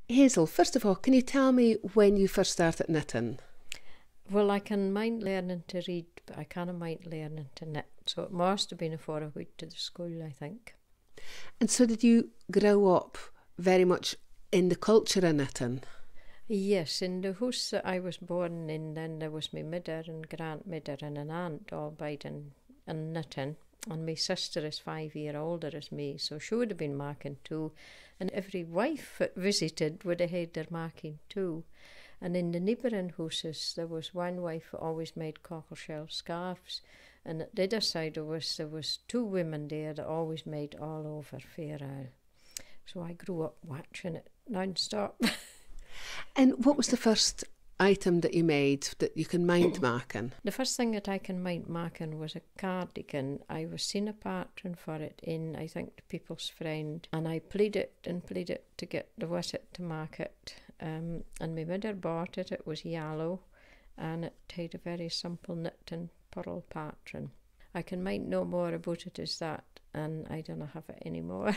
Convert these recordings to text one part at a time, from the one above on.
Hazel, first of all, can you tell me when you first started knitting? Well, I can mind learning to read, but I can't mind learning to knit. So it must have been before I went to the school, I think. And so did you grow up very much in the culture of knitting? Yes, in the house that I was born in, then there was my mother and grandmother and an aunt all biding and knitting. And my sister is 5 years older as me, so she would have been marking too. And every wife that visited would have had their marking too. And in the neighbouring houses, there was one wife who always made cockle shell scarves. And at the other side of us, there was two women there that always made all over Fair Isle. So I grew up watching it non-stop. And what was the first item that you made that you can mind marking? The first thing that I can mind marking was a cardigan. I was seen a patron for it in, I think, the People's Friend, and I pleaded to get the Wissett to mark it. And my mother bought it. It was yellow, and it had a very simple knit and purl patron. I can mind no more about it as that, and I don't have it anymore.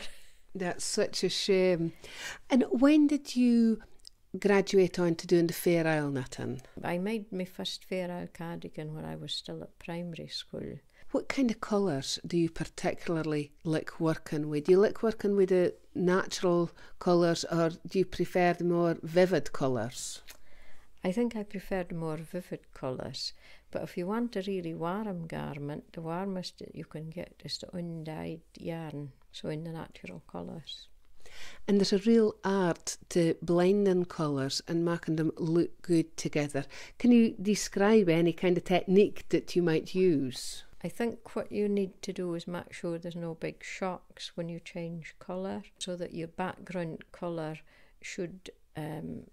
That's such a shame. And when did you graduate on to doing the Fair Isle knitting? I made my first Fair Isle cardigan when I was still at primary school. What kind of colours do you particularly like working with? Do you like working with the natural colours, or do you prefer the more vivid colours? I think I prefer the more vivid colours, but if you want a really warm garment, the warmest that you can get is the undyed yarn, so in the natural colours. And there's a real art to blending colours and making them look good together. Can you describe any kind of technique that you might use? I think what you need to do is make sure there's no big shocks when you change colour, so that your background colour should,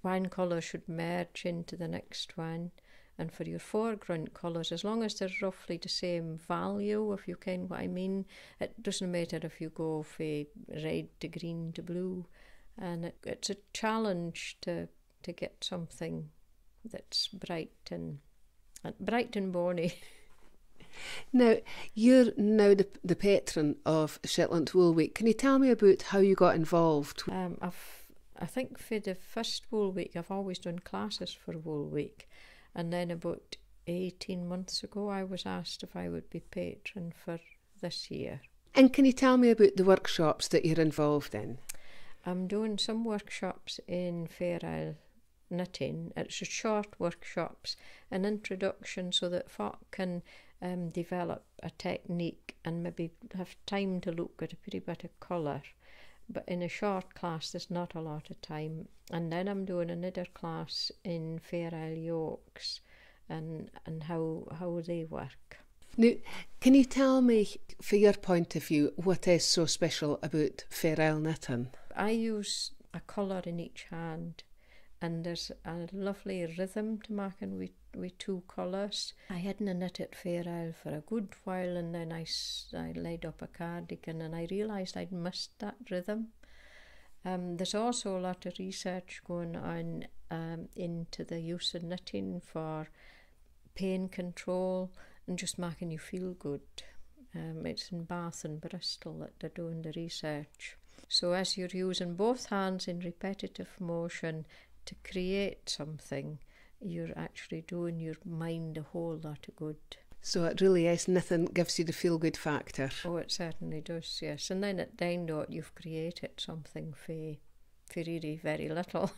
one colour should merge into the next one. And for your foreground colours, as long as they're roughly the same value, if you can what I mean, it doesn't matter if you go from red to green to blue. And it's a challenge to get something that's bright and bonny. Now, you're now the patron of Shetland Wool Week. Can you tell me about how you got involved? I think for the first Wool Week, I've always done classes for Wool Week. And then about 18 months ago, I was asked if I would be patron for this year. And can you tell me about the workshops that you're involved in? I'm doing some workshops in Fair Isle knitting. It's a short workshops, an introduction so that folk can develop a technique and maybe have time to look at a pretty bit of colour. But in a short class, there's not a lot of time. And then I'm doing another class in Fair Isle yokes and how they work. Now, can you tell me, for your point of view, what is so special about Fair Isle knitting? I use a colour in each hand, and there's a lovely rhythm to marking with two colours. I hadn't knit at Fair Isle for a good while, and then I laid up a cardigan and I realised I'd missed that rhythm. There's also a lot of research going on into the use of knitting for pain control and just making you feel good. It's in Bath and Bristol that they're doing the research. So as you're using both hands in repetitive motion to create something, you're actually doing your mind a whole lot of good. So it really is, knitting gives you the feel-good factor. Oh, it certainly does, yes. And then at the end of it, you've created something for really very little.